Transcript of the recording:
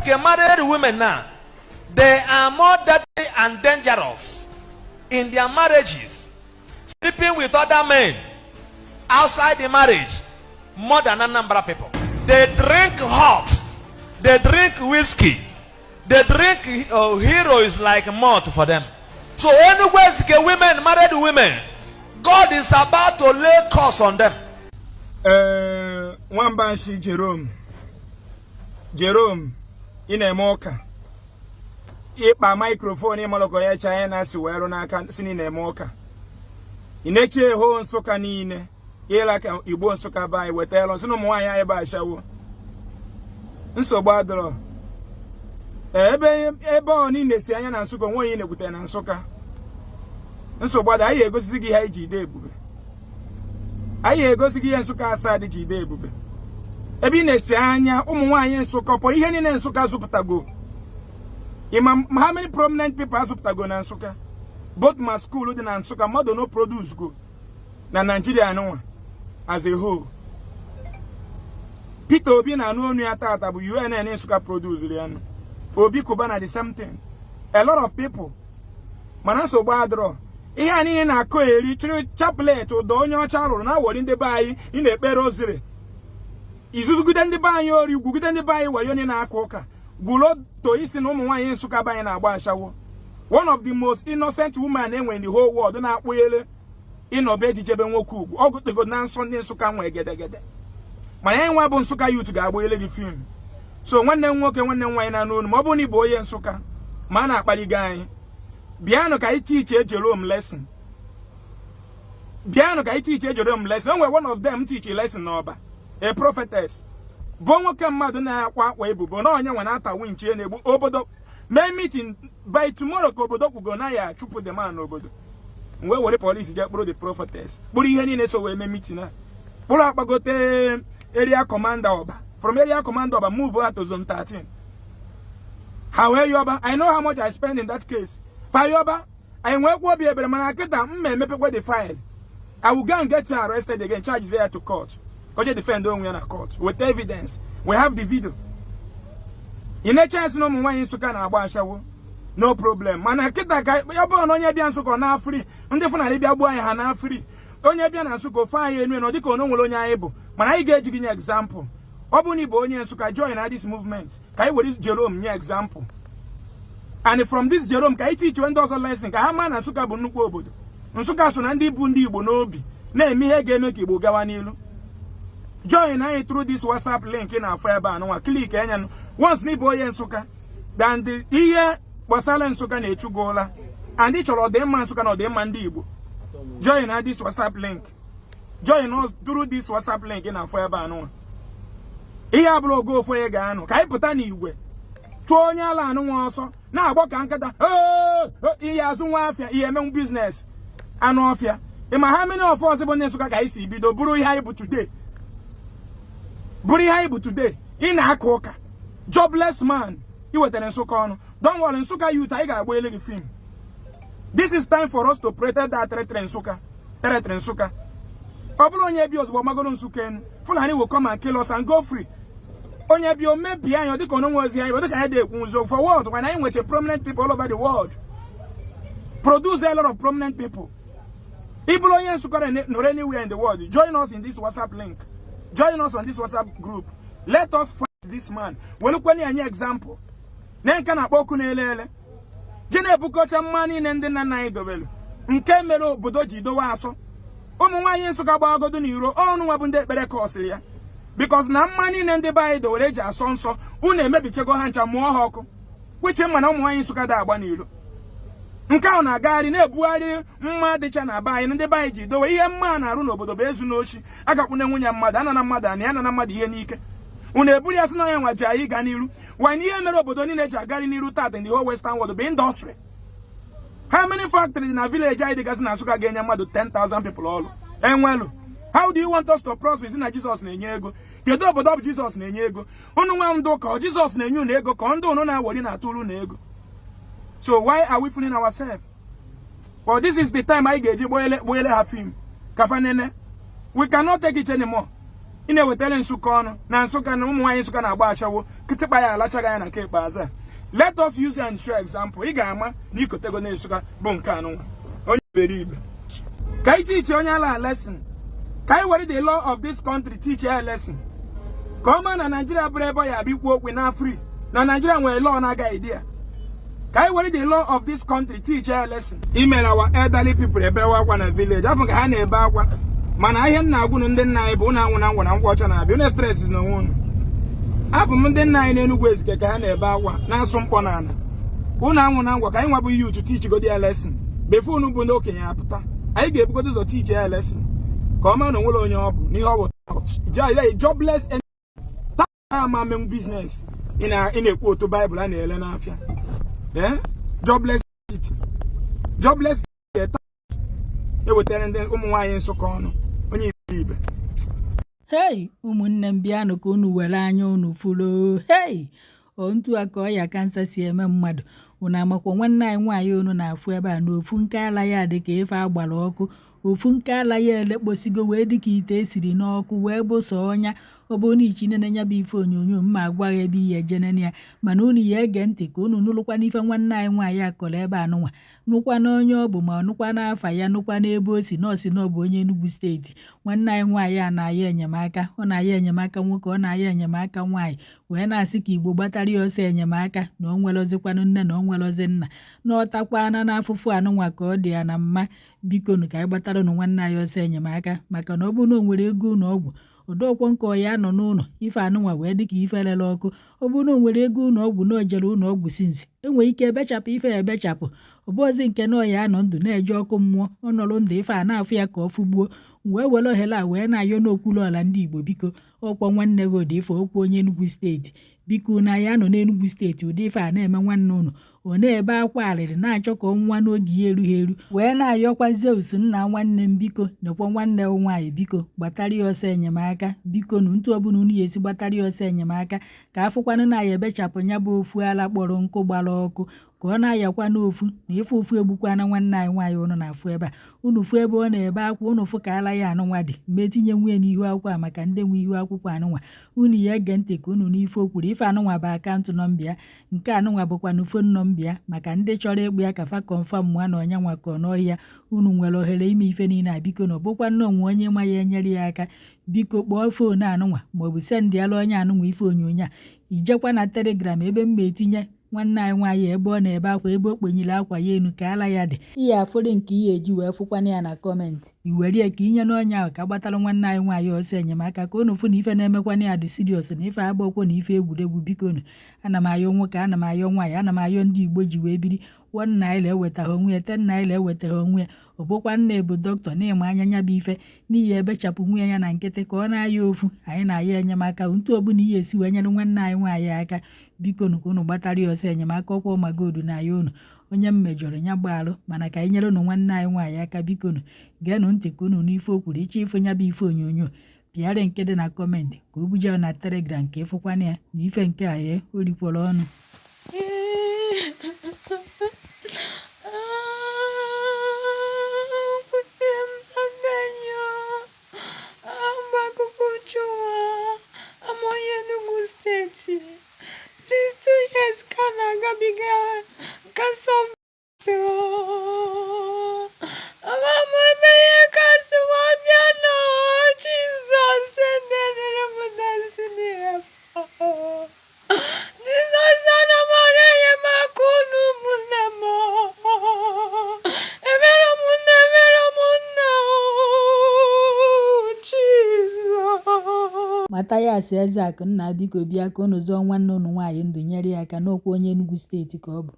married women now, they are more dirty and dangerous in their marriages, sleeping with other men outside the marriage more than a number of people. They drink hot, they drink whiskey, they drink heroes like malt for them. So anywhere women, married women, God is about to lay curse on them. One banshee Jerome in a mocha. If my microphone in Mologoya China, so where on I can't see in a mocha. In a chair, home so canine, like you won't so by with Elon, no more I buy shower. And so bad. Born in the Sian and Suka, one in with an Nsukka. And so bad I go to the IG day. I go to the Nsukka side the G day. Ebine Sianya, Nsukka, for even in Nsukka Supatago. How many prominent people have Supatago and Nsukka? Both my school and Nsukka, mother no produce go. Na Nigeria no as a whole. Peter Obi na no new atata bu UN and Nsukka produce liano. Obi Kubana the same thing. A lot of people. Manaso badro. Ihe ni na ko eri chiri chaplet o do onye ocha ruru na wori ndi bayi ni na ekpere ozire. Izuzu gude ndi bayi ori gude ndi bayi wayo ni na aka ụka. Gulo to isi na ụmụ nwaanyị Nsukka bayi na agba ashawo. One of the most innocent women enwe in the whole world na akpoyele inobe dijebe nwoke ugwu. Ogutego na nso ndị Nsukka nwe gedegede. Mana enwe bụ Nsukka youth ga-agboyele gị film. So nwanne nwoke nwanne nwaanyị na n'onu ma ọ bụ na ibo onye Nsukka ma na akpaliga anyị. Biano ka teach Jerome lesson. Biano ka teach Jerome lesson. When one of them teach a lesson over a prophetess. Bongo mmadụ na-akwa akwa ebubo na onye nwe na-ata winch ya na-egbu obodo. May meeting by tomorrow ka obodo kwugo na ya chụpụ the man n'obodo. Mgbe were police je kpụrụ the prophetess. Kpụrụ ihe niile so wee mee meeting na. Kpụrụ akpagote area commander Oba. From area commander Oba move over to zone 13. How are you Oba? I know how much I spend in that case. Payoba, I will be able to the file. I will go and get her arrested again, charge there to court. Because you defend on a court with evidence. We have the video. In a chance, no more Nsukka na agba ashawo. No problem. Man, I get that guy. But you're born on your Nsukka na free. And definitely be a boy na free. On your Nsukka fire and no diko no will able. Man, I get you an example. Obuni boy Nsukka join this movement. Kai what is Jerome near example. And from this Jerome, can I teach you $1 lesson? Ka man Nsukka bu nnukwu obodo. Nsukka so na ndị bụ ndị Igbo n'obi. Na-eme ihe ga-eme ka Igbo gawa n'ilu. Join anyị through this WhatsApp link in our ebe anụnwa. Click enya. Once n'ịbụ onye Nsukka, then the ihe gbasara Nsukka na-echugola. And ị chọrọ ọdịmma Nsukka na ọdịmma ndị Igbo. Join us this WhatsApp link. Join us through this WhatsApp link in our ebe anụnwa. Ihe abụrụ ogo ofu onye ga-anụ. Ka anyị pụta n'igwe. Chụọ onye ala anụnwa ọsọ. Na agbo ka nkata ihe azụ nwa afia ihe eme business anụ ofia ịma how many of us bụ Nsukka ka isi bido bụrụ ihe anyị bụ today ị na-aka ụka jobless man i wetara Nsukka ọnụ. Don't worry, Nsukka youth anyị ga-agba ele gị film. This is time for us to protect that territory Nsukka. Ọ bụrụ onye bi ozugbo magoro Nsukka enu Fulani will come and kill us and go free. Onye bi ome bia yo diko no nwozi ayi dika ya dey kunzo for what when I with prominent people all over the world produce a lot of prominent people. People onye Nsukka no anywhere in the world. Join us in this WhatsApp link. Join us on this WhatsApp group. Let us fight this man. When look any example. Na nka na kpoku na elele. Jene bukocha mmani ne ndị nna anyị dobelu. Nke mere obodo ji dowa aso. Ụmụ nwaanyị Nsukka gbagodo n'iro ọnụ nwa bụ ndị ekpere ka osiri ya. Because na mmani ne ndị bayi do were ji asọ nsọ unu emebichego ha ncha mụọ ha ọkụ. Kweche mma na ụmụ nwaanyị Nsukka da agba n'iro. Nke ahụ na-agagharị na-ebugharị mma dịcha na bayi ndị bayi ji dowe ihe mma na-arụ n'obodo bụ ezu n'ochi agakwune nwunye mmadụ anana mmadụ ana ya na mmadụ ihe n'ike. Unu eburu ya sị na ya nwa ji anyị ga n'iru. When ihe mere obodo niile ji agagharị n'iru tat in the whole western world bụ industry. How many factories in a village anyị dịgasị na Nsukka ga-enye mmadụ 10,000 people ọrụ? Enwelu. How do you want us to prosper? Is na Jesus na-enye ego. Kedu obodo bụ Jesus na-enye ego? Unu nwa ndụ ka Jesus na-enye unu ego ka ndị unu na-awori na atụrụ na ego. So why are we fooling ourselves? Well, this is the time I get boile have him. Kafanene. We cannot take it anymore. ine wetele Nsukka ọnụ na Nsukka na ụmụ nwaanyị Nsukka na-agba achawo kịtịkpa ya alachaghị anya na nke ikpeazụ. Let us use and show example. Ị ga-ama na ikotego na Nsukka bụ nke anụnwa onye iberibe. Ka anyị teach onye ala lesson. Ka anyị were the law of this country teach a lesson. Ka ọ ma na Nigeria bụrụ ebe ya abịa ikwu okwu na free. Na Nigeria nwere law na-agaghị dị ya. Ka anyị were the law of this country teach a lesson. Email our elderly people ebewa akwa na village. Afọ ka ha na-ebe akwa. Mana ihe nna agwụ ndị nna anyị bụ ụnụ anwụ na ngwa na nkwụ ọcha na-abịa. Ụnụ stress na onwe unu. Abụ m ndị nna anyị n'Enugu Ezike ka ha na-ebe akwa na-asụ mkpọ n'ala. Ụnụ anwụ na ngwa ka anyị nwabụ youth teach godi a lesson. Before unu bụ ndị okenye apụta. Anyị ga-ebugodo ụzọ teach a lesson. Ka ọ ma na onwere onye ọ bụ n'ihe ọ bụ jobless and business in a quote Bible and a Lenafia. Jobless city. Jobless city. They were telling them Nsukka when you leave. Hey, ụmụnne m bịanụ ka unu were anya unu fulo. Hey, ontu aka ya kansa si eme mmadụ. Unu amakwa nwanne anyị nwaanyị unu na-afụ ebe a n'ofu nke ala ya dị ka ife agbara ọkụ. Ofu nke ala ya elekposigo wee dịka ite esiri n'ọkụ wee boso ọnya. Ọ bụ na ichi nene nya bụ ife onyonyo mma agwaghị ebe ihe jene ya mana unu ya ege ntị ka unu nụlụkwa n'ife nwanne anyị nwaanyị akọrọ ebe anụnwa nụkwa na onye ọ bụ ma nụkwa n'afa ya nụkwa n'ebe o si nọọsị na ọ bụ onye Enugu steeti. Nwanne anyị nwaanyị a na-ayọ enyemaka, ọ na-ayọ enyemaka nwoke, ọ na-ayọ enyemaka nwaanyị wee na-asị ka Igbo gbatara ya ọsọ enyemaka na o nwelozikwanụ nne na o nwelozi nna na ọtakwana n'afụfụ anụnwa ka ọ dị ya na mma. Biko nu ka anyị gbatara unu nwanne anyị ọsọ enyemaka maka na ọ bụ na o nwere ego ụlọ ọgwụ odokwo nke ya nọ n'ụlọ ife anụnwa wee dịka ife lele ọkụ. Ọ bụ na o nwere ego ụlọ ọgwụ na ojere ụlọ ọgwụ sinsi enwere ike ebechapụ ife ebechapụ. Ọbọzi nke na ọya anọ ndụ na-eje ọkụ mmụọ ọ nọrọ ndụ ife a na-afụ ya ka ọ fụgbuo wee were ohere a wee na-ayọ n'okpuru ọla ndị Igbo biko ọkwa nwanne gị ụdị ife okwu onye Enugu steeti biko na ya nọ n'Enugu steeti ụdị ife a na-eme nwanne ụnụ ọ na-ebe akwa arịrị na-achọ ka ọnwa n'oge ya erughị eru wee na-ayọkwa Zeus nna nwanne m biko nekwa nwanne nwaanyị biko gbatara ya ọsọ enyemaka biko nu ntụ ọbụla unu ya esi gbatara ya ọsọ enyemaka ka afụkwanụ na ya ebechapụ ya bụ ofu ala kpọrọ nkụ gbara ọkụ ka ọ na-ayakwa n'ofu na ife ofu egbukwana nwanne anyị nwaanyị unu na-afụ ebe a unu fụ ebe ọ na-ebe akwa unu fụ ka ala ya anụnwa dị mgbe tinye nwunye n'ihu akwụkwọ a maka ndị nwe ihu akwụkwọ anụnwa unu ya ege ntị ka unu n'ife okwuru ife anụnwa bụ akaụntụ nọmba nke anụnwa bụkwa na fon nọmba maka ndị chọrọ ịkpụ ya ka fa kọnfam nwa na onye nwa ka ọ n'ọhịa unu nwere ohere ime ife niile a biko na ọbụkwa nna onwe onye ma ya enyere ya aka biko kpọọ fon anụnwa maọbụ sendịala onye anụnwa ife onyonyo a ijekwa na Telegram ebe mma etinye nwanne anyị nwaanyị ebe ọ na-ebe akwa ebe o kpenyere akwa ya enu ka ala ya dị ihe afọrọ nke ihe eji wee fụkwana ya na kọmentị iwerie ka inye n'onye ahụ ka gbatara nwanne anyị nwaanyị ọsọ enyemaka ka unu fụ na ife na-emekwana ya dị siriọs na ife agbakwo na ife egwuregwu biko nu ana m ayọ nwoke ana m ayọ nwaanyị ana m ayọ ndị Igbo ji wee biri 1 naira ewetaghị onwe ya 10 naira ewetaghị onwe ya ọ bụkwa nna ebu dọkịta na-eme anya nya bụ ife n'ihi ebechapụ nwunye ya na nkịtị ka ọ na-aya ofu anyị na-aya enyemaka ntụ ọbụla ihe esi wee nyere nwanne anyị nwaanyị aka biko nu ka unu gbatara ya ọsọ enyemaka ọkwa ọmagodu na ya unu onye m mejọrọ ya gbaalụ mana ka anyị nyere unu nwanne anyị nwaanyị aka biko nu geenụ ntị ka unu n'ife okwuru ịchọ ife nya bụ ife onyonyo pịara nke dị na kọmentị ka o buje na Telegram ka ịfụkwana ya na ife nke a ya o rikwara ọnụ. Since 2 years kana gabiga kanso Mama meye kanso wabiano Jesus Jesus ana mareye makunu munemo evero munno Jesus Mathias Ezeaku nna biko bịa ka unu zọọ nwanne unu nwaanyị ndụ nyere ya aka n'okwu onye Enugu steeti ka ọ bụ